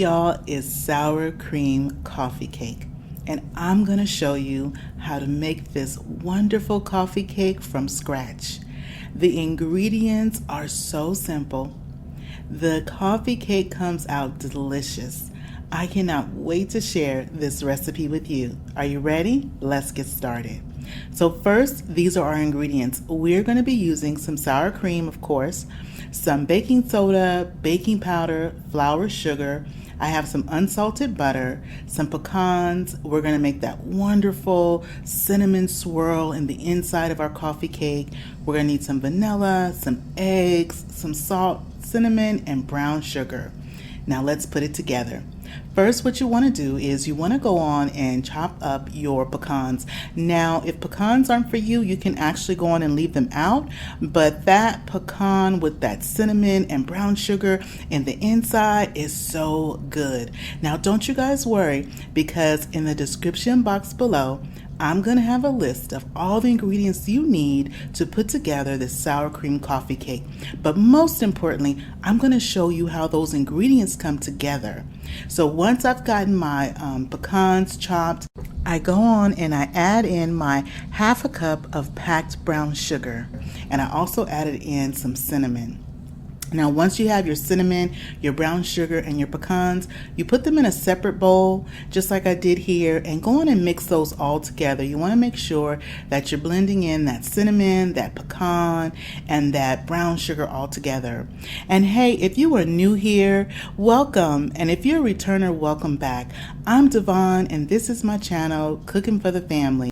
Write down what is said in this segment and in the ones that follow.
y'all, is sour cream coffee cake, and I'm gonna show you how to make this wonderful coffee cake from scratch. The ingredients are so simple. The coffee cake comes out delicious. I cannot wait to share this recipe with you. Are you ready? Let's get started. So first, these are our ingredients. We're going to be using some sour cream, of course, some baking soda, baking powder, flour, sugar. I have some unsalted butter, some pecans. We're going to make that wonderful cinnamon swirl in the inside of our coffee cake. We're going to need some vanilla, some eggs, some salt, cinnamon, and brown sugar. Now let's put it together. First, what you want to do is you want to go on and chop up your pecans. Now, if pecans aren't for you, you can actually go on and leave them out. But that pecan with that cinnamon and brown sugar in the inside is so good. Now, don't you guys worry, because in the description box below, I'm going to have a list of all the ingredients you need to put together this sour cream coffee cake. But most importantly, I'm going to show you how those ingredients come together. So once I've gotten my pecans chopped, I go on and I add in my half a cup of packed brown sugar, and I also added in some cinnamon. Now, once you have your cinnamon, your brown sugar, and your pecans, you put them in a separate bowl, just like I did here, and go on and mix those all together. You want to make sure that you're blending in that cinnamon, that pecan, and that brown sugar all together. And hey, if you are new here, welcome. And if you're a returner, welcome back. I'm Devon, and this is my channel, Cooking for the Family.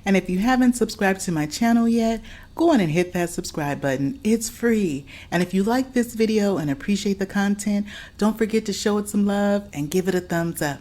And if you haven't subscribed to my channel yet, go on and hit that subscribe button. It's free. And if you like this video and appreciate the content, don't forget to show it some love and give it a thumbs up.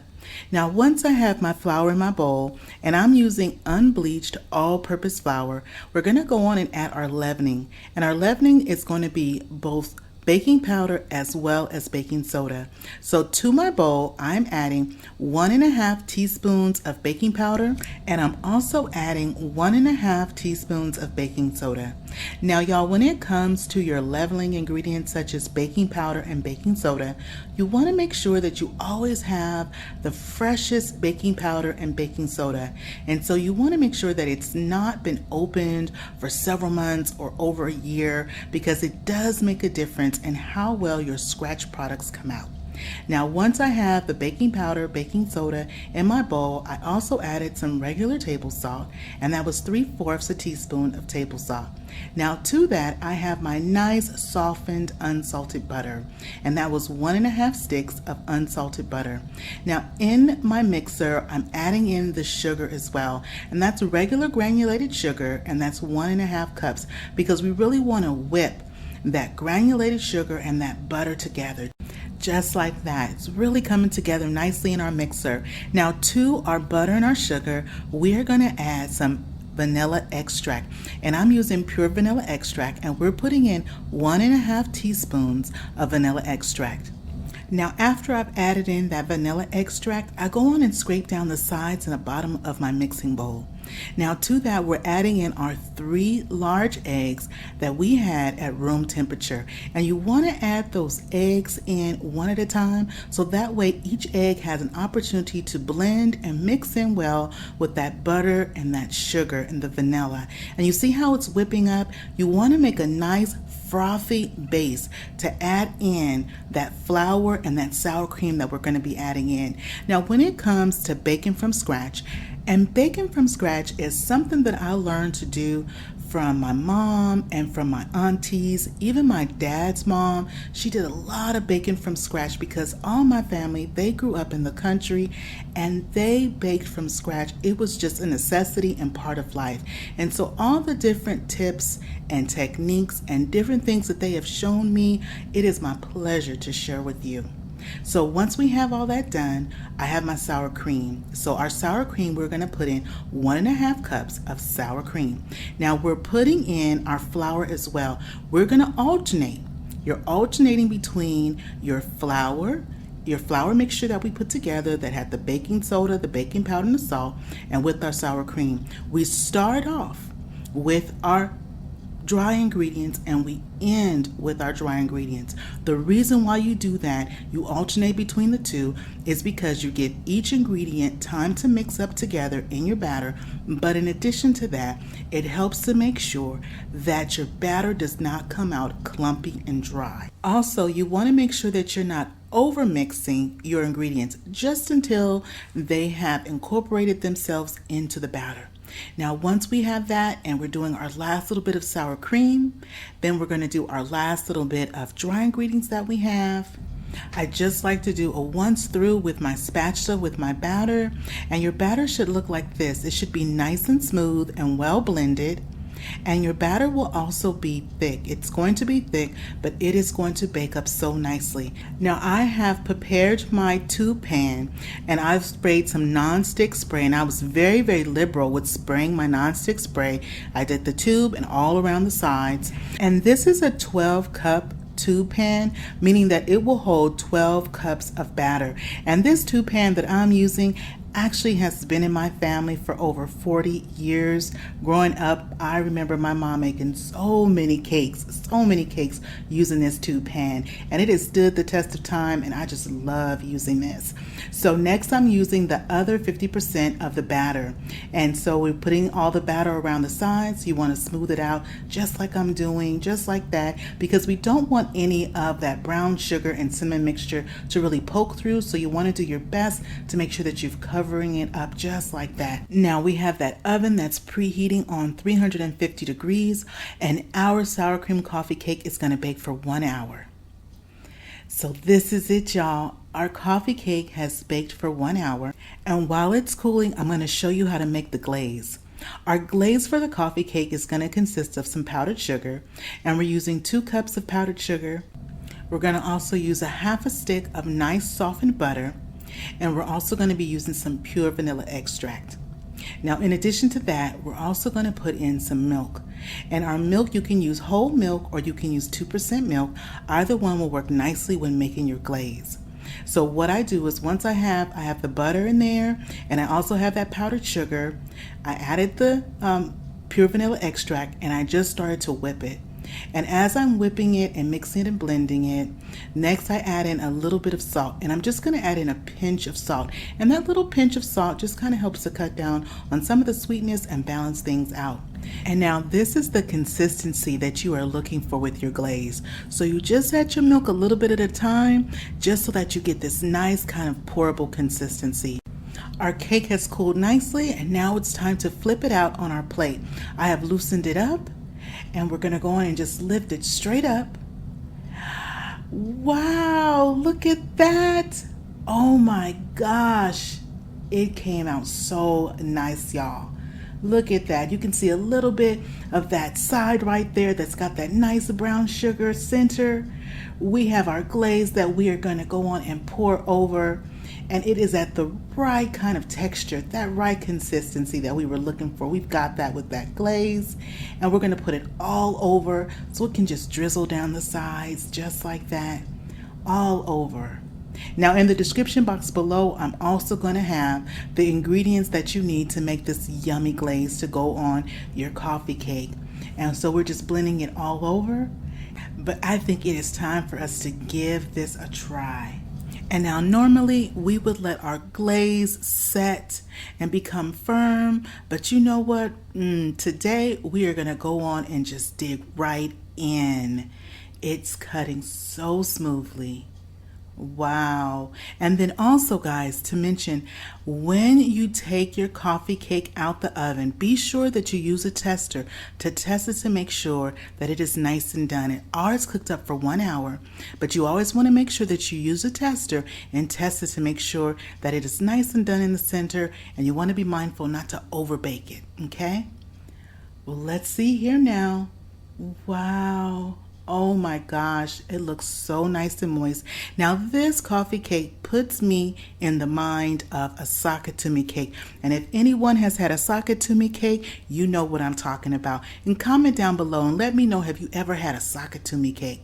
Now, once I have my flour in my bowl, and I'm using unbleached all-purpose flour, we're going to go on and add our leavening. And our leavening is going to be both baking powder as well as baking soda. So to my bowl, I'm adding 1.5 teaspoons of baking powder, and I'm also adding 1.5 teaspoons of baking soda. Now y'all, when it comes to your leveling ingredients such as baking powder and baking soda, you want to make sure that you always have the freshest baking powder and baking soda. And so you want to make sure that it's not been opened for several months or over a year, because it does make a difference in how well your scratch products come out. Now, once I have the baking powder, baking soda in my bowl, I also added some regular table salt, and that was 3/4 teaspoon of table salt. Now to that, I have my nice softened unsalted butter, and that was 1.5 sticks of unsalted butter. Now in my mixer, I'm adding in the sugar as well, and that's regular granulated sugar, and that's 1.5 cups, because we really want to whip that granulated sugar and that butter together. Just like that. It's really coming together nicely in our mixer. Now to our butter and our sugar, we're going to add some vanilla extract, and I'm using pure vanilla extract, and we're putting in 1.5 teaspoons of vanilla extract. Now after I've added in that vanilla extract, I go on and scrape down the sides and the bottom of my mixing bowl. Now to that, we're adding in our 3 large eggs that we had at room temperature, and you want to add those eggs in one at a time, so that way each egg has an opportunity to blend and mix in well with that butter and that sugar and the vanilla. And you see how it's whipping up? You want to make a nice frothy base to add in that flour and that sour cream that we're going to be adding in. Now when it comes to baking from scratch, and baking from scratch is something that I learned to do from my mom and from my aunties, even my dad's mom. She did a lot of baking from scratch because all my family, they grew up in the country and they baked from scratch. It was just a necessity and part of life. And so all the different tips and techniques and different things that they have shown me, it is my pleasure to share with you. So once we have all that done, I have my sour cream. So our sour cream, we're going to put in 1.5 cups of sour cream. Now we're putting in our flour as well. We're going to alternate. You're alternating between your flour mixture that we put together that had the baking soda, the baking powder, and the salt, and with our sour cream. We start off with our dry ingredients and we end with our dry ingredients. The reason why you do that, you alternate between the two, is because you give each ingredient time to mix up together in your batter. But in addition to that, it helps to make sure that your batter does not come out clumpy and dry. Also, you want to make sure that you're not over mixing your ingredients just until they have incorporated themselves into the batter. Now, once we have that and we're doing our last little bit of sour cream, then we're going to do our last little bit of dry ingredients that we have. I just like to do a once through with my spatula with my batter, and your batter should look like this. It should be nice and smooth and well blended. And your batter will also be thick. It's going to be thick, but it is going to bake up so nicely. Now I have prepared my tube pan and I've sprayed some non-stick spray, and I was very, very liberal with spraying my non-stick spray. I did the tube and all around the sides. And this is a 12 cup tube pan, meaning that it will hold 12 cups of batter. And this tube pan that I'm using actually has been in my family for over 40 years. Growing up, I remember my mom making so many cakes using this tube pan, and it has stood the test of time, and I just love using this. So next I'm using the other 50% of the batter, and so we're putting all the batter around the sides. You want to smooth it out just like I'm doing, just like that, because we don't want any of that brown sugar and cinnamon mixture to really poke through. So you want to do your best to make sure that you've covering it up just like that. Now we have that oven that's preheating on 350 degrees, and our sour cream coffee cake is going to bake for 1 hour. So this is it, y'all. Our coffee cake has baked for 1 hour, and while it's cooling, I'm going to show you how to make the glaze. Our glaze for the coffee cake is going to consist of some powdered sugar, and we're using 2 cups of powdered sugar. We're going to also use a half a stick of nice softened butter, and we're also going to be using some pure vanilla extract. Now, in addition to that, we're also going to put in some milk. And our milk, you can use whole milk or you can use 2% milk. Either one will work nicely when making your glaze. So what I do is once I have the butter in there, and I also have that powdered sugar, I added the pure vanilla extract, and I just started to whip it. And as I'm whipping it and mixing it and blending it, next I add in a little bit of salt, and I'm just going to add in a pinch of salt. And that little pinch of salt just kind of helps to cut down on some of the sweetness and balance things out. And now this is the consistency that you are looking for with your glaze. So you just add your milk a little bit at a time, just so that you get this nice kind of pourable consistency. Our cake has cooled nicely, and now it's time to flip it out on our plate. I have loosened it up, and we're going to go on and just lift it straight up. Wow, look at that. Oh my gosh. It came out so nice, y'all. Look at that. You can see a little bit of that side right there that's got that nice brown sugar center. We have our glaze that we are going to go on and pour over. And it is at the right kind of texture, that right consistency that we were looking for. We've got that with that glaze, and we're going to put it all over so it can just drizzle down the sides just like that, all over. Now in the description box below, I'm also going to have the ingredients that you need to make this yummy glaze to go on your coffee cake. And so we're just blending it all over, but I think it is time for us to give this a try. And now normally we would let our glaze set and become firm, but you know what? Today we are going to go on and just dig right in. It's cutting so smoothly. Wow. And then also, guys, to mention, when you take your coffee cake out the oven, be sure that you use a tester to test it to make sure that it is nice and done. It ours cooked up for 1 hour, but you always want to make sure that you use a tester and test it to make sure that it is nice and done in the center, and you want to be mindful not to over bake it, okay? Well, let's see here now. Wow. Oh my gosh, it looks so nice and moist. Now this coffee cake puts me in the mind of a sakatumi cake. And if anyone has had a sakatumi cake, you know what I'm talking about. And comment down below and let me know, have you ever had a sakatumi cake?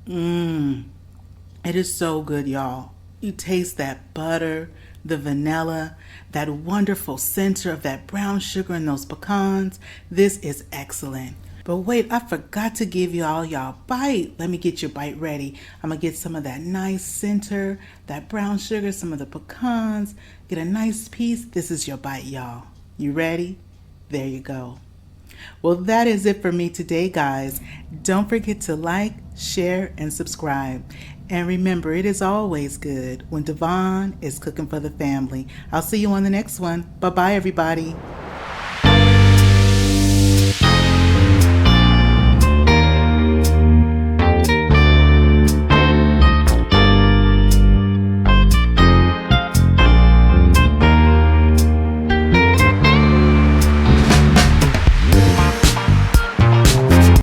It is so good, y'all. You taste that butter, the vanilla, that wonderful center of that brown sugar and those pecans. This is excellent. But wait, I forgot to give you all y'all bite. Let me get your bite ready. I'm gonna get some of that nice center, that brown sugar, some of the pecans, get a nice piece. This is your bite, y'all. You ready? There you go. Well, that is it for me today, guys. Don't forget to like, share, and subscribe. And remember, it is always good when Devon is cooking for the family. I'll see you on the next one. Bye-bye, everybody.